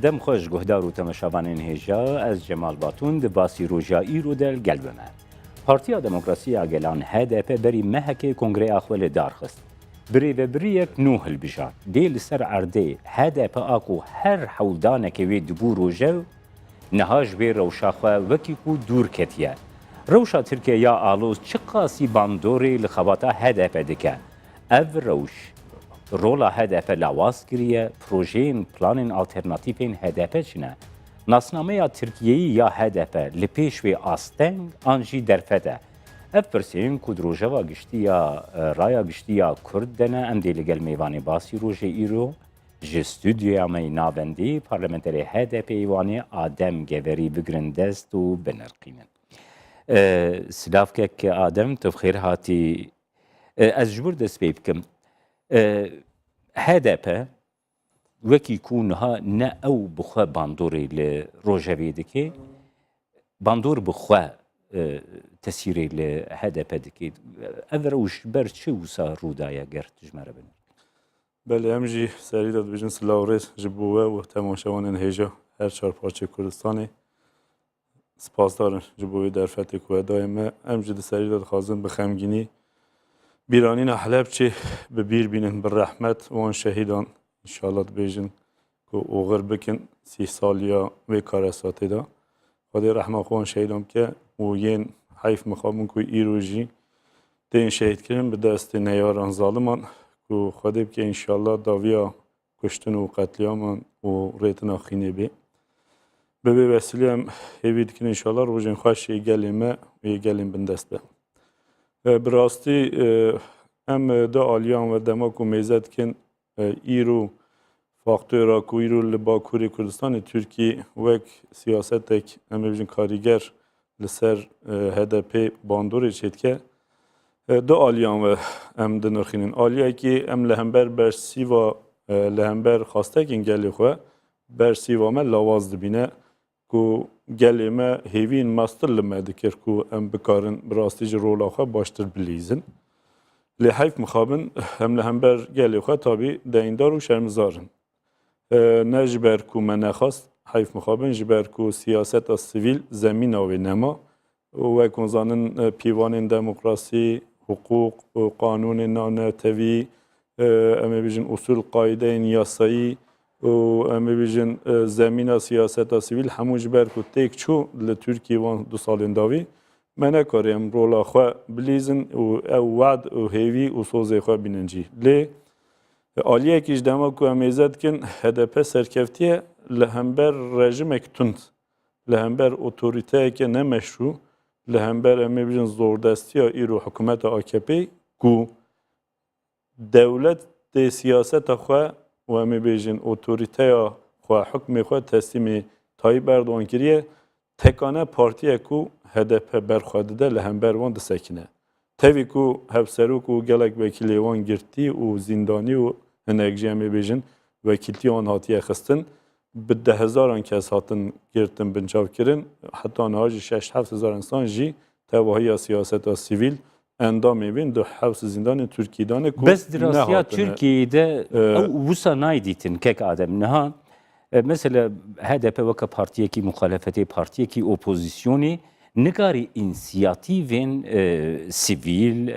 دم خوش گهدار و تماشاوان هجا از جمال باتون د باسی روجایی رو دل گلبمه. پارتیا دموکراسی آگلان HDP بری مهک کنگره آخوال دارخست. بری و بری یک نوح البجار. دیل سر عرده HDP آکو هر حولدانه که وی دبو روجو نهاج بی روشاخواه وکی کو دور کتیه. روشا ترکیه یا آلوز چه قاسی باندوری لخواتا HDP دکه. او روش رولا HDP لاواز کریه پروژین پلانین آلترناتیفین HDP چنه ناسنامه ترکیه‌ای یا HDP لپیش و آستنگ آنجی درفته اف پرسین کود روژوا گشتی یا رایا گشتی یا کرد دنه ام دی لگل میوانی باسی روژه ایرو جه استودیو امی نابندی پارلمنتری HDP ایوانی آدم گوری بگرندست و بنرقینن سلاف که آدم تفخیر هاتی از جبور دست پی بکم HDP وکی کونها نه او بخوا باندوری لروجوی دکی باندور بخوا تسیری لHDP دکی اوروش بر چه وسا رودایا گرد جمره بین بله امجی سری داد بجن سلاوریس جبوه و تماشاوان هجا هر چهار پارچه کردستانی سپاس دارن جبوه در فتح کوه دائمه امجی سری داد خازن بخمگینی بیرانین حلب چه به بیر بینن بر رحمت و آن شهیدان انشالله بیجن که اوغر بکن 30 سالیا و کارساته دا خدای رحمه خوان شهیدان که و ین حیف مخابن که ایروژی دین شهید کردن به دست نیاران ظالمان که خدای که انشالله داویا کشتن و قتلیامان و ریتنا خینه بی به وسیله هم هیوید که انشالله روزین خوش گلیم و گلیم بندست به براستی ام دا آلیان و دماغ و میزد کن ایرو فاکتور راکو ایرو لباکوری کردستان ترکی وک سیاست اک ام بیشن کاریگر لسر HDP باندوری چید که دا آلیان و ام دنرخینن آلیه که ام لهمبر برسی و لهمبر خواسته کن گلی خواه برسی و من لاواز دبینه که گلی ما هیوین ماستر لما دکر که ام بکارن براستی جرولا خواه باشتر بلیزن لحیف مخابن هم لهمبر گلی خواه تابی دیندار و شرمزارن نه جبر که من نخواست حیف مخابن جبر که سیاست سیویل زمین آوی نما و کنزانن پیوان دموکراسی حقوق و قانون نانتوی اما بیجن اصول قاعده یاسایی و اما بیجن زمین سیاست سیویل همون جبر که تیک چو لترکی وان 2 سال داوی من کاریم رولا خو بلیزن و وعد و هیوی و سوزه خو بیننجی لی آلیه کیش دما کو امیزد کن HDP سرکفتیه لهمبر رژیم اکتوند لهمبر اتوریته که نمشروع لهمبر امی بیشن زوردستی ایرو حکومت AKP کو دولت دی سیاست خو و امی بیشن اتوریته خو حکم خو تسلیم تای بردوان کریه تکانه پارتیه کو HDP برخواده لهمبر وان دسکنه. تاوی کو هفسرو کو گلک وکیلی وان گرتی و زندانی و هنگجی می بیشن وکیلی آن هاتیه خستن به 10,000 کس هاتن گرتن بنجاو کردن حتی آنهاجی 6-7 هزار انسان جی توهی سیاست سیویل اندام میبین دو حبس زندان ترکی دانه کو بس دراسیا ترکی ده او وسا نایدیتن که آدم نه مثلا HDP وک پارتیه کی مخالفتی پارتیه کی اپوزیسیونی نگاری اینسیاتیوین سیویل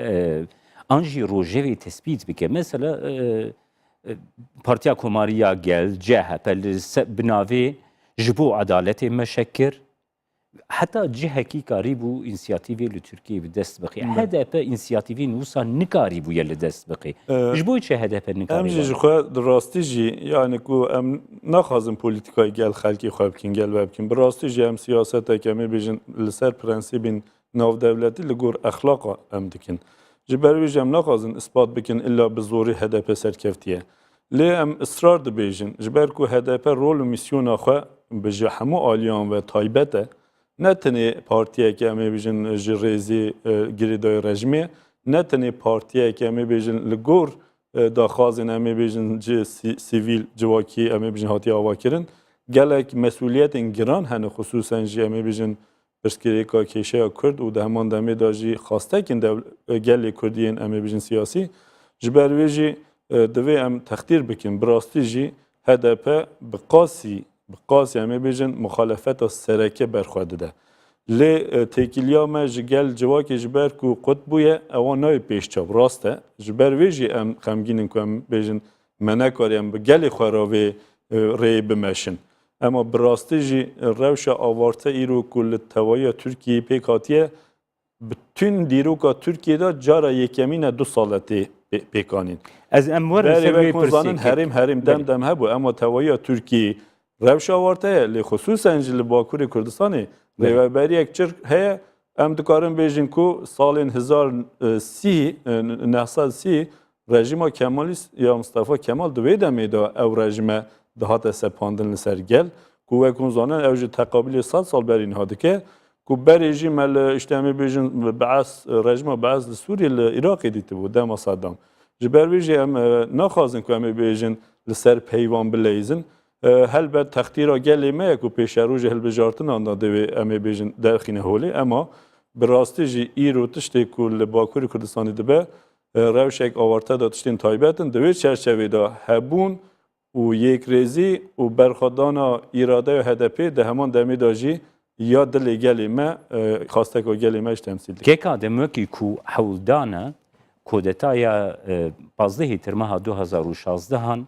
آنجی روژوی تثبیت بکه مثلا پارتیا کماریا گل جهه بناوی جبو عدالت مشکر حتی جهه کی کاری بو اینسیاتیوی لترکیه بدست بقی HDP اینسیاتیوی نوسا نکاری بو یل دست بقی جبو چه HDP نکاری امجی خو دراستی جی یعنی کو ام نخوازم پولیتیکای گل خلکی خواب کن گل وب کن براستی جی ام سیاست کمی بیشن لسر پرنسیبین ناو دولتی لگور اخلاق ام دکن جبروی جم نخوازن اثبات بکن الا به زوری HDP سرکفتیه لی ام اصرار د بیشن جبر کو HDP رول و میسیون خو به همو آلیان و تایبته نه تنی پارتیه که امی بیشن جریزی گریدای رژیمی نه تنی پارتیه که امی بیشن لگور داخازن امی بیشن جی سیویل جواکی امی بیشن هاتی آوا کرن گلک مسئولیت گران هنه خصوصا جی امی بیشن برسکری که کیشه کرد و دهمان دمی داجی خواسته کن گلی کردین امی بیشن سیاسی جبروی جی دوی ام تخدیر بکن براستی جی HDP بقاسی بقاسی همه بیجن مخالفت سرکه برخواده ده لی تکیلیا ما جگل جواکی جبر کو قد بویه اوان نای پیش چاب راسته جبر ویجی ام خمگینن که ام بیجن منه کاریم به گلی خواراوی ری بمشن اما براستی جی روش آوارته ایرو کل توایی ترکیه پیکاتیه bütün دیروکا ترکیه دا جارا یکمین 2 سالتی پیکانین از امور بری سروی کنزانن هریم دم دم هبو اما توایی ترکیه روش آوارته لی خصوصا انجل باکور کردستانی ریوبری یک چرک هیا ام دکارن بیجن کو سال 1930 رژیم کمالیست یا مصطفی کمال دوی دمیدا او رژیم دهات سپاندن لسر گل کو و کنزانن اوج تقابلی 100 سال برین هاده که کو برژیم ال اجتماعی بیجن بعث رژیم بعث سوریه العراق دیت بود دم صدام جبر ویجی ام نخوازن که ام بیجن لسر پیوان بلیزن هل بعد تختیرا گلی ما کو پیش روز هل بجارتن آن دوی ام بیجن درخینه هولی اما براستی جی ایرو تشتی کل باکور کردستانی دبه روشک آورته داشتین تایبتن دوی چرچوی دا هبون و یک ریزی و برخوادانا اراده و هدفی ده همان دمی داجی یا دل گلی ما خواسته که گلی ما تمثیل که کادمه کی کو حولدانه کودتایا 15 ترمها 2016 هن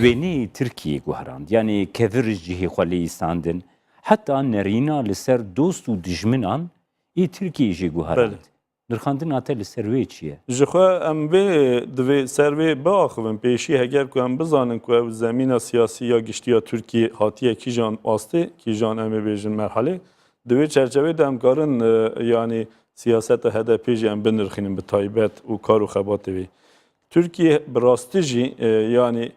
وینی ترکیه گوهراند یعنی کفرج جهی خلی استاندن حتی نرینا لسر دوست و دجمنان ای ترکیه جی گوهراند درخاندن آتا لسر وی چیه؟ جخوا ام به دوی سروی باخویم پیشی هگر که ام بزانن که زمین سیاسی یا گشتی یا ترکیه هاتیه کی جان آسته کی جان ام بیجن مرحله دوی چرچوی دمکارن یعنی سیاست هدفی جی ام بنرخینیم به تایبت و کار و خباته وی ترکیه براستی جی یعنی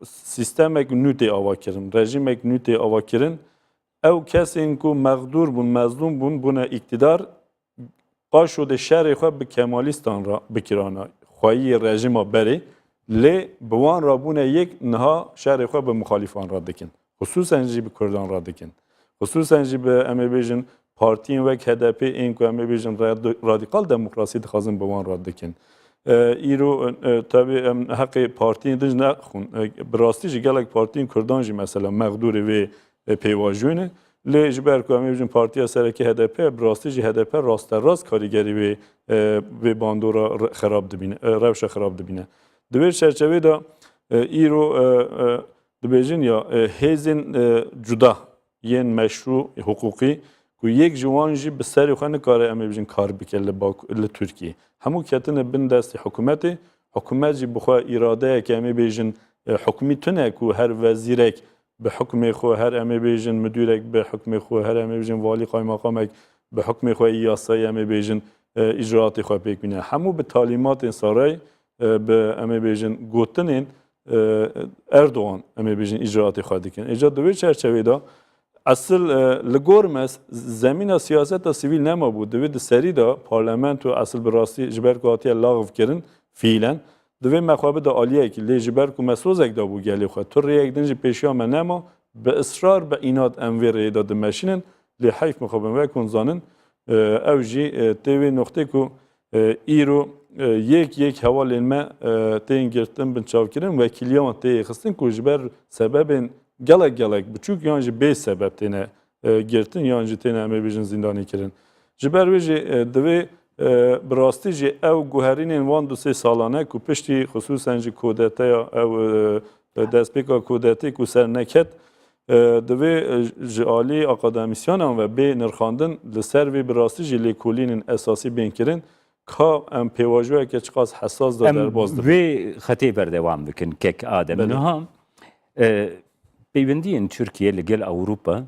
سیستمک نوتی آوا کرن رژیمک نوتی آوا کرن او کسی اینکو مغدور بون مظلوم بون بونه اقتدار قاشود شهر خود به کمالیستان را بکرانه خواهی رژیم بری لی بوان را بونه یک نها شهر خود به مخالفان را دکن خصوصا جی به کردان را دکن خصوصا جی به امی بیجن پارتین وک هدپی این که امی بیجن رادیکال دموکراسی دخوازن بوان را دکن ایرو tabi حق پارتین دنج نخون براستی جی گلک پارتین کردان جی مثلا مغدور و پیواجونه لی جبر که امی پارتیا سرکی HDP براستی جی HDP راست راست کاریگری و باندورا خراب دبینه روش خراب دبینه دویر چرچوی دا ایرو دبیجن یا هیزن جدا ین مشروع حقوقی که یک جوان جی به سری خانه کاره امی بیجن کار بکل ترکیه همو کتن بین دست حکومتی حکومت جی بخوا اراده که امی بیجن حکومی تونه که هر وزیرک به حکم خو هر امی بیجن مدیرک به حکم خو هر امی بیجن والی قای مقامک به حکم خو یاسای امی بیجن اجرات خو بکنه همو به تعلیمات سرای به امی بیجن گوتنین اردوغان امی بیجن اجرات خو دکن اجرات دوی چرچوی دا اصل لگورمس زمین سیاست سیویل نما بود دوید سری دا پارلمنت و اصل براستی جبر کاتی لاغو کردن فعلا دوی مخابه دا عالیه که لی جبر کو مسوزک دا بو گلی خود تو ریک دنج پیشیا من نما به اصرار به اینات انویر ایداد ماشینن لی حیف مخابه و کنزانن او جی تیوی نقطه کو ایرو یک حوال ما تین گرتن بن چاو کردن و کلیان تی خستن کو جبر سببن گلک بچوک یانجی به سبب تینه گرتن یانجی تینه امی بیجن زندانی کردن جبر ویجی دوی براستی جی او گوهرین وان 2-3 سالانه کو پشتی خصوصا جی کودتا او دستپیکا کودتی کو سر نکت دوی جالی اکادمیسیان و به نرخاندن لسر وی براستی جی لیکولین اساسی بین کردن که ام پیواجوه که چقدر حساس در باز دارد وی خطی بردوام بکن که آدم نها پیوندین ترکیه لگل اوروپا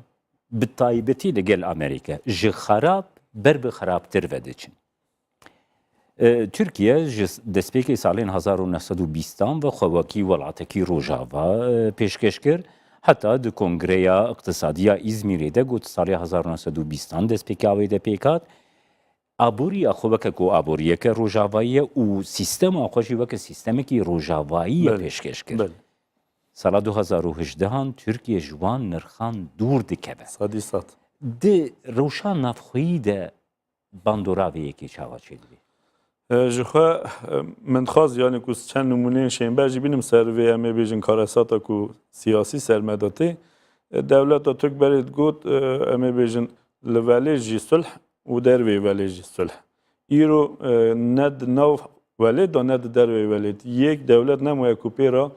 بالطایبتی لگل امریکا جی خراب بر خرابتر ودیچن ترکیه دستپیکی سالین 1920 و خواکی ولایتکی روجاوا پیشکش کرد حتی د کنگره اقتصادی ازمیری ده گوت سال 1920 دستپیکی آویده پیکات آبوری خواک کو آبوریه که روجاوایی و سیستم آخوشی وک سیستمی که روجاوایی پیشکش کرد سال 2018 ترکیه جوان نرخان دور دکبه صدیصد ده روشان نفخویی ده باندوراوی یکی چاوا چیدی جخوا من خواست یعنی که چند نمونه شنبه جی بینم سر وی امی بیجن کارساتا که سیاسی سرمداتی devleta Türk berê got em ê bêjin li velê jî sulh û dervê velê jî sulh. Îro ne di nav velê da ne di dervê velê. Yek devlet nemaye ku pêra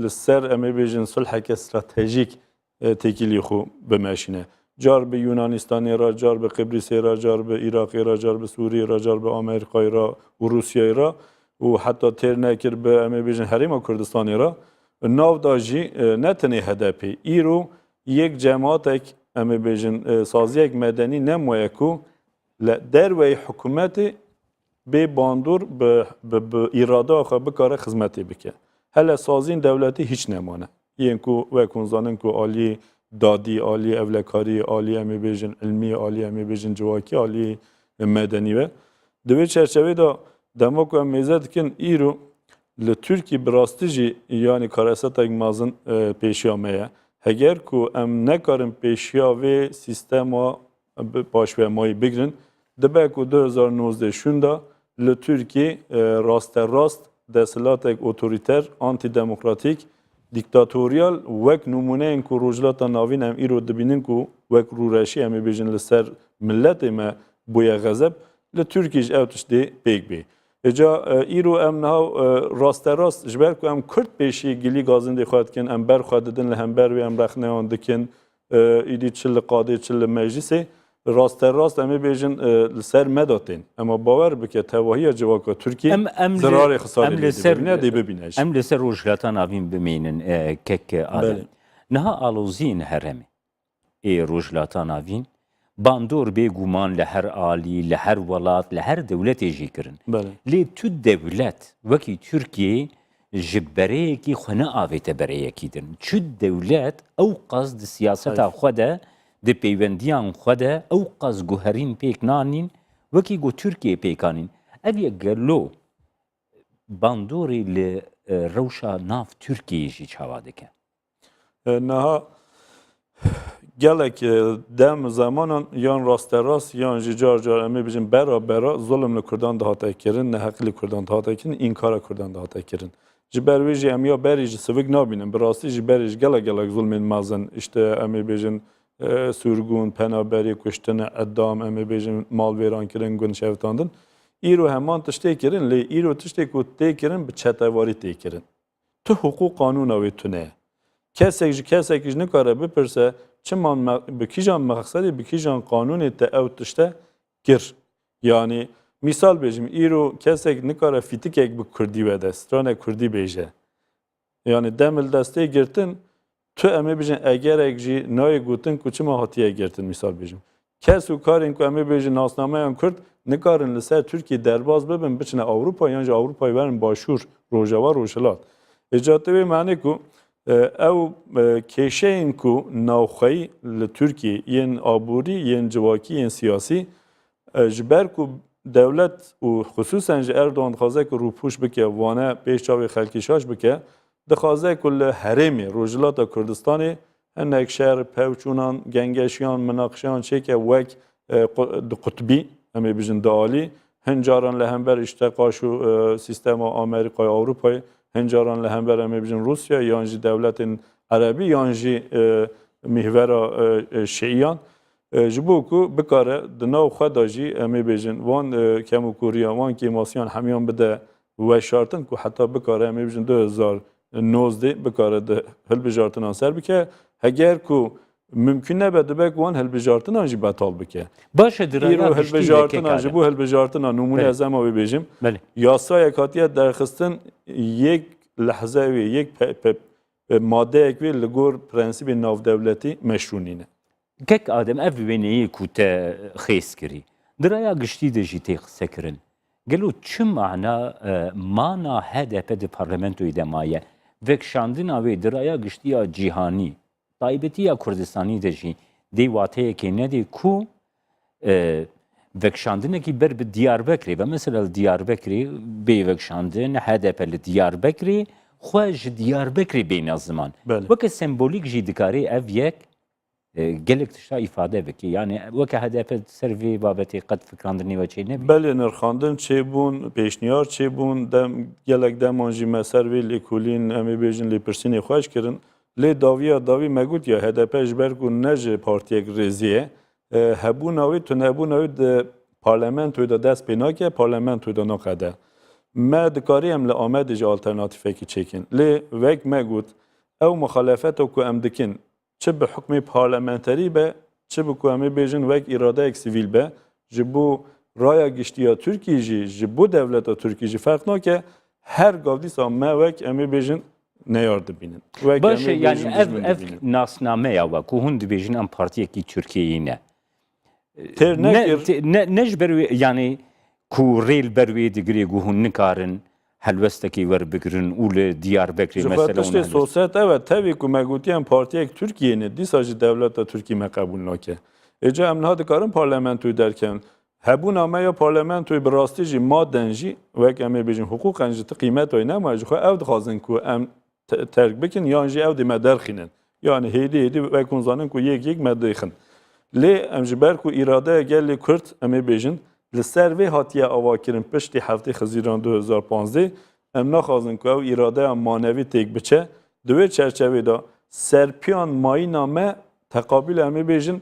li ser em ê bêjin sulheke stratejîk têkilî xwe bimeşîne. Car bi Yunanistanê ra, car bi Qibrîsê ra, car bi Iraqê ra, car bi Sûriyê ra, car bi Amerîkayê ra û Rûsyayê ra û heta têr nekir bi em ê bêjin Herêma Kurdistanê ra. Nav da jî ne tenê HDP. Îro yek cemaatek em ê bêjin saziyek medenî nemaye ku li derweyê hikûmetê bê bandor bi îrada xwe bikare xizmetê bike. Hele sazîn devletî hiç nemane. Yên ku wek hûn zanin ku aliyê dadî, aliyê evlekarî, aliyê em ê bêjin ilmî, aliyê em ê bêjin civakî, aliyê medenî ve. Di vê çerçevê de dema ku em mêze dikin îro li Tirkiye bi rastî jî yanî karesetek mezin pêşiya me ye. Heger ku em nekarin pêşiya vê sîstema paşvemayî bigirin, dibe ku 2019 şûnda li Tirkiye rasterast desthilatek otorîter, antidemokratîk, dîktatorîal wek nûmuneyên ku rojhilata navîn em îro dibînin ku wek rûreşî em ê bêjin li ser milletê me bûye xezeb, li Tirkiye jî ew tiştê pêk bê. Îca îro em niha rasterast ji ber ku em Kurd pêşî gilî gazindê xwe dikin, em berxwe didin li hember wê em rexneyan dikin, îdî çi li qadê çi li meclîsê, rasterast em ê bêjin li ser me da tên. Ema bawer bike tevahiya civaka Tirkiye zirarê xisarê dê bibîne jî. Em li ser rojhilata navîn bimînin kek adem. Niha aloziyên heremê ê rojhilata navîn bandor bêguman li her alî, li her welat, li her dewletê jî kirin. Lê tu dewlet wekî Tirkiye ji bereyekî xwe neavête bereyekî din. Çi dewlet ew qas di siyaseta xwe de di peywendiyan xwe de ew qas guherîn pêk nanîn wekî got Tirkiye pêkanîn. Ev yek gelo bandorê li rewşa nav Tirkiyeyê jî çawa dike. Niha gelek dem zamanan yan rasterast yan jî car car em ê bêjin bera zulm li Kurdan dihate kirin, neheqî li Kurdan dihate kirin, înkara Kurdan dihate kirin. Ji ber wê jî em ya berî ji sivik nabînin. Bi rastî jî berî ji gelek zulmên mezin, işte em ê bêjin sürgûn, penaberî, kuştin, eddam, em ê bêjin malvêrankirin, gund şevtandin. Îro heman tiştê kirin, lê îro tiştê ku tê kirin bi çetewarî tê kirin. Tu hukûq qanûna wê tune ye. Kesek ji kesekî ji nikare bipirse çiman bi kîjan mexsedê bi kîjan qanûnê te ew tişte kir. Yani misal bêjim îro kesek nikare fîtikek bi Kurdî vede, stranek Kurdî bêje. Yani demil destê girtin, tu em ê bêjin egerek jî nayê gotin ku çima hatiye girtin misal bêjim. Kes û karên ku em ê bêjin nasnameyan Kurd nikarin li ser Tirkiye derbas bibin biçine Ewropa yan ji Ewropayê verin başûr rojava rojhilat. Êca te wê menê ku ew kêşeyên ku navxeyî li Tirkiye yên aborî, yên civakî, yên siyasî ji ber ku devlet û xusûsen ji Erdogan dixwaze ku rûpûş bike, wane pêş çavê xelkî şaş bike, dixwaze ku li herêmê rojhilata Kurdistanê hinek şer, pevçûnan, gengeşiyan, minaqşeyan çêke wek di qutbî em ê bêjin di alî, hin caran li hember îşteqa û sîstema Amerîkayê Ewropayê, hin caran li hember em ê bêjin Rûsya yan jî dewletên Erebî yan jî mîhvera Şiîyan. Ji bo ku bikare di nav xwe da jî em ê bêjin wan kemokuriyan, wan kêmasiyan hemiyan bide weşartin ku heta bikare em ê bêjin 2019 bikare di hilbijartinan ser bike. Heger ku mümkün nebe dibe ku wan hilbijartinan jî betal bike. Baş îro hilbijartinan ji bo hilbijartinan nûmune ez ema wê bêjim. Yasayek hatiye derxistin yek lehze wê yek maddeyek wê li gor prensîbên navdewletî meşrûnîne. Kek adem ev wêneyê ku te xêz kirî. Diraya giştî de jî tê qise kirin. Gelo çi mana HDP di parlamentoyê de maye vekşandina wê diraya giştiya cîhanî, taybetiya Kurdistanî de jî dê wateyekê nedê ku vekşandinekî ber bi Diyarbekirê ve mesela li Diyarbekirê bê vekşandin HDP li Diyarbekirê xwe ji Diyarbekirê bêne ziman. Weke sembolîk jî dikarê ev yek gelek tişta ifade bike. Yani weke HDP ser vê babetê qet fikrandirnê ve çê nebî. Belê nirxandin çêbûn, pêşniyar çêbûn, gelek deman jî me ser vê lêkolîn em ê bêjin lêpirsînê xweş kirin. لی داوی مگوت یا HDP جبر کو نج پارتیک رزیه هبون اوی تو نبون اوی د پارلمان توی دست پینا که پارلمان توی نقده ما دکاری ام لآمد ج آلترناتیفه کی چکن لی وک مگوت او مخالفت کو ام دکن چه به حکم پارلمانتری به چه به کو ام بیژن وک اراده اک سیویل به جبو رایا گشتیا ترکی جبو دولت ترکی فرق نکه هر گاودی سام ما وک ام بیژن نیارد بینن باشه یعنی اف ناسنامه یا و کوهن دبیجن ام پارتی کی ترکیه نه نج بروی یعنی کو ریل بروی دیگری گوهن نکارن هلوستکی ور بگرن اول دیار بکری مثلا جفتش سوسیت evet tabii ki megutiyen partiye Türkiye'nin disajı devlette Türkiye mekabul nake. Ece emnha dikarın parlamentoyu derken hebun ama ya parlamentoyu bir rastici maddenci ve kemi bijin hukuk enci kıymet oynama jixo ev dixazin ku em terk bikin yanji ev dime derxinin. Yani heydi ve kunzanın ku yek meddixin. Li em ji ber ku irade gelli Kürt em bijin li ser ve hatiye avakirin piştî heftê Xizîran 2015 em naxwazin ku ew îradeya manevî têk biçe di wê çerçevê de serpiyan mayîna me teqabûl em ê bêjin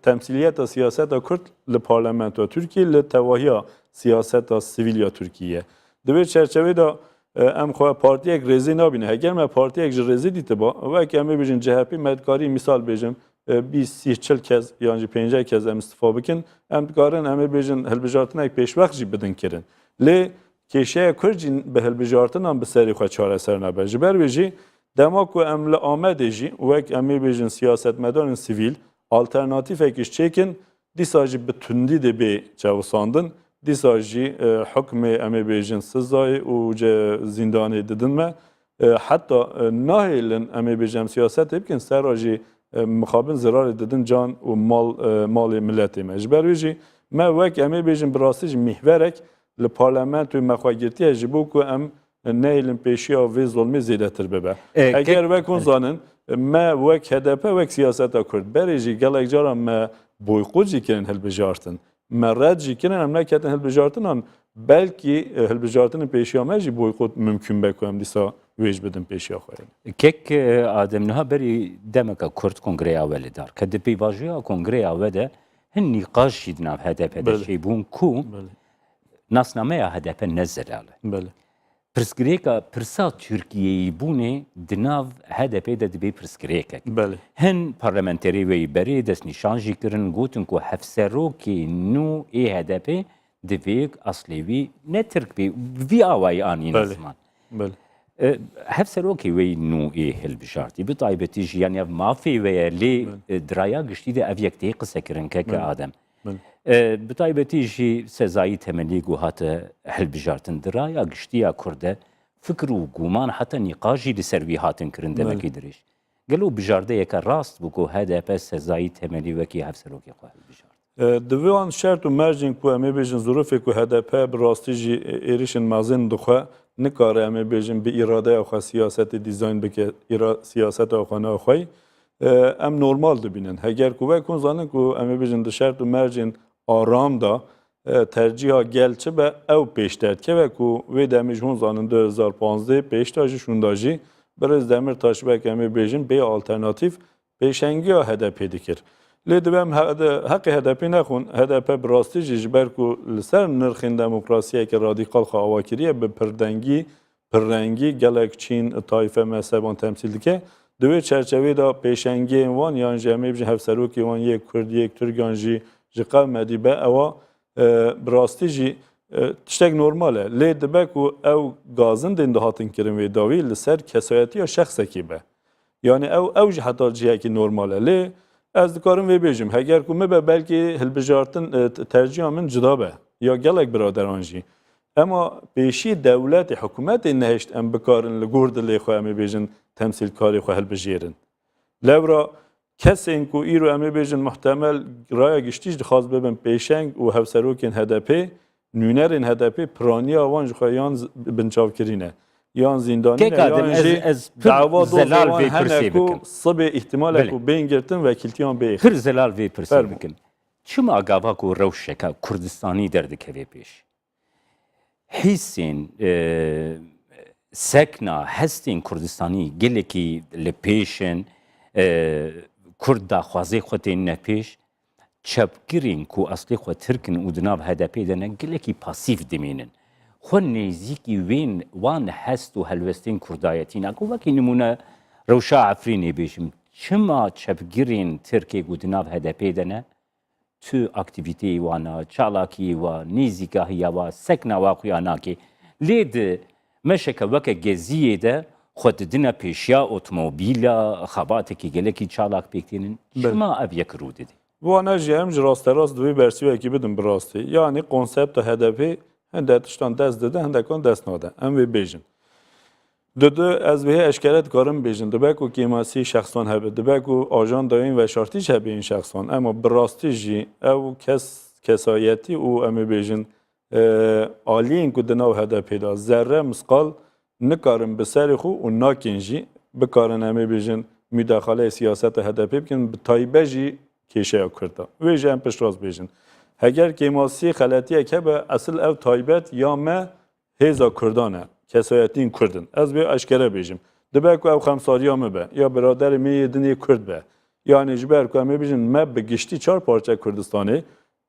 temsiliyeta siyaseta Kürt li parlamentoya Tirkiye li tevahiya siyaseta sivîl ya Tirkiye. Di wê çerçevê de em xwe partiyek rêzî nabîne. Heger me partiyek ji rêzî dîtiba wek em ê bêjin CHP medkarî misal bêjim 20-40 kez yani 50 kez em istifa bikin em dikarin em ê bêjin hilbijartinek pêşveq jî bidin kirin. Lê kêşeya Kurd jî bi hilbijartinan bi serê xwe çareser nabe. Ji ber wê jî dema ku em li Amedê jî wek em ê bêjin siyasetmedanên sivîl alternatîfekî ji çêkin dîsa jî bi tundî dibe çewsandin dîsa jî hukmê em ê bêjin sizayê û zindanê didin me heta nahêlin em ê bêjin siyasetê bikin sera jî مخابن زرار دادن جان و مال ملتی مجبر ویجی ما وک امی بیشتر براستی محورک لپارلمان توی مخواگرتی اجبو که ام نیلن پیشی آوی ظلمی زیاده تر ببه. اگر وکون زنن ما وک HDP وک سیاست کرد بریجی گلک جارم ما boykot jikirin hilbijartin. Me red jikirin em neketin hilbijartinan belki hilbijartinin peşiyame jî boykot mümkün be ku em dîsa wêj bidin peşiya xwe. Kek ademniha berî demeka Kurd kongreya ve li dar. Ke di pêvajoya kongreya we de hin nîqaş jî di nav HDP de çêbûn ku nasnameya HDP ne zelal e. Pirsgirêka pirsa Tirkiyeyî bûnê di nav HDP de dibe pirsgirêkek. Hin parlamenterî wê berê destnîşan jî kirin gotin ku hevserokê nû ê HDP divêk aslê wî ne Tirk bê vî awayî anîn ziman. Hevserokê wê nû ê hilbijartî bi taybetî jî yani ev mafê we ye lê diraya giştî de ev yektê qise kirin keke adem. Bi taybetî jî sezayî temelî guhate hilbijartin diraya giştiya Kurd de fikir û guman heta nîqaş jî li ser wî hatin kirin demekî dirêj. Gelo bijardeyeke rast bû ku HDP sezayî temelî wekî hevserokê xwe hilbijart. Di vê an şert û mercên ku em ê bêjin zirûfê ku HDP bi rastî jî êrişên mezin dixwe nikare em ê bêjin bi îradeya xwe siyasetê dîzayn bike siyaseta xwe naxwe em normal dibînin. Heger ku vekun zanin ku em ê bêjin di şert û mercên aram da terciha gel çi be ew pêşterkeve ku wê demê ji hûn zanin 2015 pêşta jî şûnda jî Birêz Demirtaş wek em ê bêjin bê alternatîv pêşengiya HDP dikir. Lê divem heqê HDP nexwin HDP bi rastî jî ji ber ku li ser nirxên demokrasiyeke radîkal xwe ava kiriye bi pirrengî gelek Çîn tayfe mezheban temsîl dike. Di wê çerçevê de pêşengiyên wan yan jî em ê bijin hevserokê wan yek Kurd yek Türk yan jî ji qewmedî be ewa bi rastî jî tiştek normal e. Lê dibe ku ew gazindên dihatin kirin wê dawî li ser kesayetiya şexsekî be. Yani ew jî heta cihekî normal e. Lê ez dikarim vê bêjim heger ku me be belkî hilbijartin terciha min cida be ya gelek biraderan jî. Ema pêşî dewletê hikûmetê nehêşt em bikarin li gor dilê xwe em ê bêjin temsîlkarê xwe hilbijêrin. Lewra kesên ku îro em ê bêjin muhtemel raya giştî jî dixwaz bibin pêşeng û hevserokên HDP nûnerên HDP piraniya wan ji xwe yan binçavkirîne. Yan zindanî yan jî dava zelal vê pirsê bikin. Sibê ihtimalek ku bên girtin vekîltiyan bê. Pir zelal vê pirsê bikin. Çima gava ku rewşeka Kurdistanî derdikeve pêş. Hîsên سکنا هستین کردستانی گلکی لپیشن کرد دا خوازه خودتین نپیش چپگیرین کو اصلی خود ترکن و دناب هدپی دنه گلکی پاسیف دمینن خو نزیکی وین وان هست و هلوستین کردایتین اگه وکی نمونه روشا عفرینی بیشم چما چپگیرین ترکی و دناب هدپی دنه تو اکتیویتی وانا چالاکی و نیزیگاهی و سکنا واقعیانا که لید مشکه وکه گزیه ده خود دنه پیشیا اتومبیلا خباته که گلکی چالاک بیکتینن شما اب یک رو دیدی وانا جی ام راست راست دوی برسیو کی بدم براستی یعنی کنسپت هدفی هنده تشتان دست داده هنده کن دست ناده ام وی بیژن دو از به اشکالات کارم بیژن دو بکو کیماسی شخصان هبه دو بکو آجان داین و شارتیش هبه این شخصان اما براستی جی او کسایتی او ام بیژن عالیین که دناو هدفی دا ذره مسقال نکارم بسر خو و ناکنجی بکارن ام بیژن مداخله سیاست هدفی بکن به تایبه جی کیشه کرده و جام پشتراز بیژن اگر کیماسی خلطیه که به اصل او تایبت یا ما هزا کردانه کسایتین کردن از به اشکره بیژم دبک او خمساریا به یا برادر می دنی کرد به یعنی جبر کو می بیژن ما به گشتی 4 پارچه کردستانی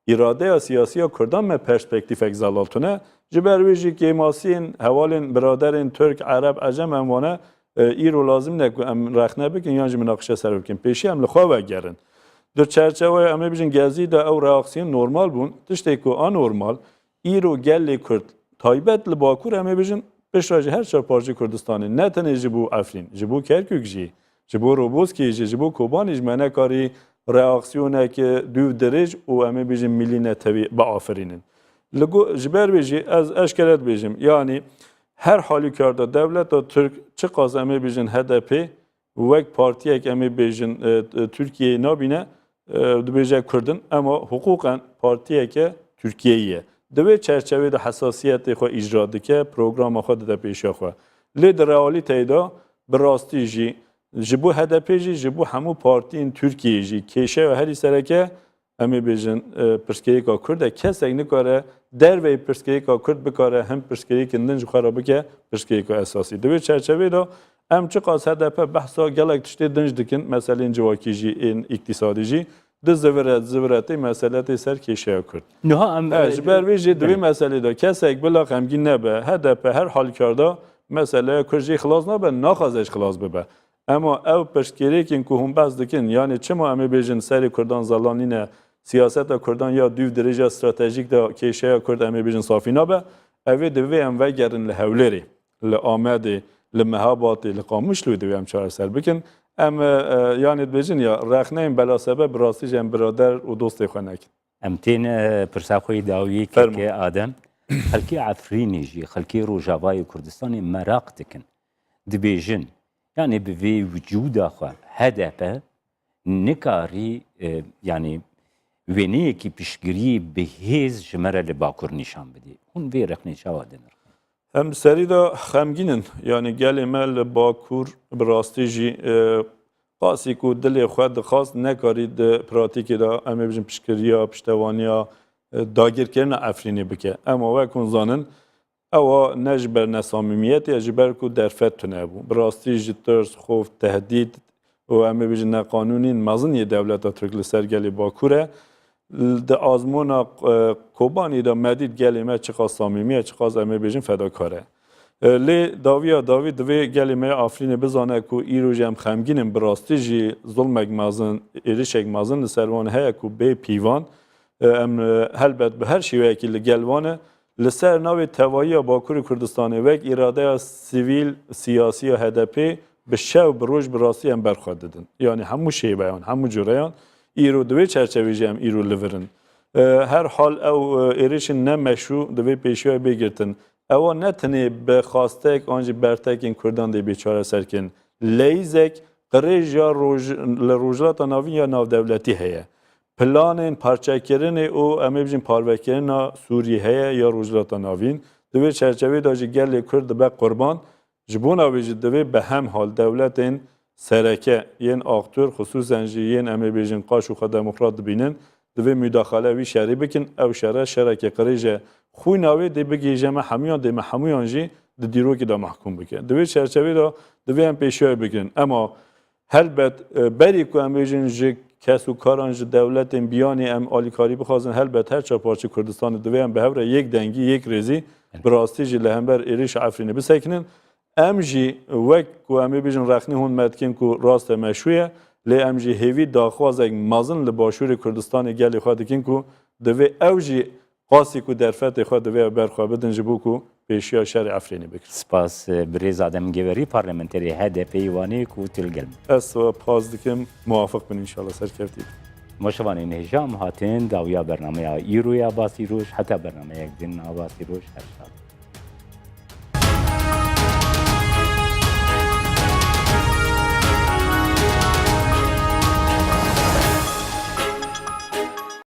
اراده یا سیاسی یا کردان ما پرسپکتیف اگزالاتونه جبر ویجی کیماسین حوالین برادرین ترک عرب عجم اموانه ایرو لازم نکو ام رخنه بکن یا مناقشه سر بکن پیشی هم لخوا وگرن در چرچوه اما بیشن گزی دا او reaksiyon normal bun. Tişte ku anormal. İro gelli Kürt taybet li Bakur eме بیشن peşracı her çar parça Kürdistan'ı. Ne tane jibu Afrin, jibu Kerkük ji, jibu Roboski ji, jibu Kobani ji menekari reaksiyona ki düv derece o eме بیشن miline tabi ba Afrin'in. Lego jiber beji az eşkelet bejim. Yani her halükarda devlet Türk çıkaz eме بیشن HDP vek partiyek eме بیشن Türkiye nabine dibêje Kurdin ama hukuken partiyeke Türkiye'ye divê çerçevede hesasiyetê xwe icra dike programa xwe dide pêşiya xwe lê di realîteyê de bi rastî jî ji bo HDP jî ji bo hemû partiyên Tirkiyeyê jî kêşe ve herî sereke em ê bêjin pirsgirêka Kurd e kesek nikare derveyê pirsgirêka Kurd bikare hem pirsgirêkên din ji xwe re bike pirsgirêka esasî divê çerçevê de em çiqas HDP behsa gelek tiştê din dikin meselên civakî jî ên îktisadî jî di ziviretê meseletê ser kêşeya Kurd. Ji ber vê jî divê meselê de kesek bila xemgîn nebe HDP her halkarda meseleya Kurd jî xilas nabe naxwaze ji xilas bibe. Ama ew piştgirêkên ku hûn behs dikin yani çima em ê bêjin serê Kurdan zalanîne siyaseta Kurdan ya dûv dirêja stratejîk de kêşeya Kurd em ê bêjin safî nabe ev ê divê em vegerin li Hewlêrê, li Amedê, li Mehabatê, li Qamişlû divê em çareser bikin. Em yani dibêjin ya rexneyên belasebeb bi rastî jî em biradar û dostê xwe nekin. Em tên pirsa xwe dawiyê keke Adem xelkê Efrînê jî xelkê Rojavayê Kurdistanê merak dikin. Dibêjin yani bi vê vücuda xwe HDP nikarî yani wêneyekî piştgiriyê bihêz ji me re li Bakur nîşan bidê. Hûn vê rexnê çawa dinir? Em serî de xemgînin yani gelê me li Bakur bi rastî jî qasî ku dilê xwe dixwast nekarî di pratîkê de em ê bijin piştgiriya piştevaniya dagirkirina Efrînê bike. Ema wek hûn zanin ewa ne ji ber nesamîmiyetê ji ber ku derfet tune bû. Bi rastî ji tirs, xof, tehdît û em ê bijin neqanûnîn meziniyê devleta Tirk li ser gelê Bakur e di azmona Kobanî de medîd gelê me çiqas samîmî ye çiqas em ê bêjin fedakar e. Lê dawiya dawî divê gelê me Afrînê bizane ku îro jî em xemgînin bi rastî jî zulmek mezin, êrişek mezin li ser wan heye ku bê pîvan em helbet bi her şîveyekî li gel wan e li ser navê tevayiya Bakurê Kurdistanê wek îradeya sivîl siyasî ya HDP bi şev bi roj bi rastî em berxwe didin. Yani hemû şêbeyan, hemû cureyan îro divê çerçevê jî em îro li virin. Her hal ew êrişên nemeşrû divê pêşiya bêgirtin. Ewa ne tenê bi xastek an jî bertekên Kurdan dê bêçareserkin. Leyzek qirêj ya li rojhilata navîn ya navdewletî heye. Planên parçekirinê û em ê bijin parvekirina Sûrî heye ya rojhilata navîn. Divê çerçevê de jî gelê Kurd dibe qurban. Ji bo navê jî divê bi hem hal dewletên sereke yên aktör xusûsen jî yên em ê bêjin qaş û xwe demokrat dibînin divê müdaxale wî şerî bikin ew şere şereke qirêj e xwîna wê dê bigêje me hemûyan dê me hemûyan jî دیروکی دا محکوم بکن دوی چرچوی دا دوی هم پیشیای بگیرن اما هلبت بری که هم بیجن جه کس و کاران جه دولت بیانی هم آلیکاری بخوازن هلبت هر چه پارچه کردستان دوی هم به هفره یک دنگی یک ریزی براستی جه لهمبر ایریش عفرینه بسکنن ام جی وک که هم بیجن رخنی هون مدکن که راست مشویه لی ام جی هیوی داخواز یک مازن لباشور کردستان گلی خواه دکن که دوی او جی قاسی که در فتح خواه دوی برخواه بدن جبو که پیشیا شهر عفرینی بکر سپاس برێز ئادەمگێوەری پارلەمەنتەری HDP وانەیەک و تلگەلم از پاس دکم موافق بن انشاءالله سرکفتی مۆشەوانین هێژام هاتن داویا بەرنمەیە ئیرۆیا باسی ڕۆژ هەتا بەرنمەیەک دن ئاواسی ڕۆژ هەر شاد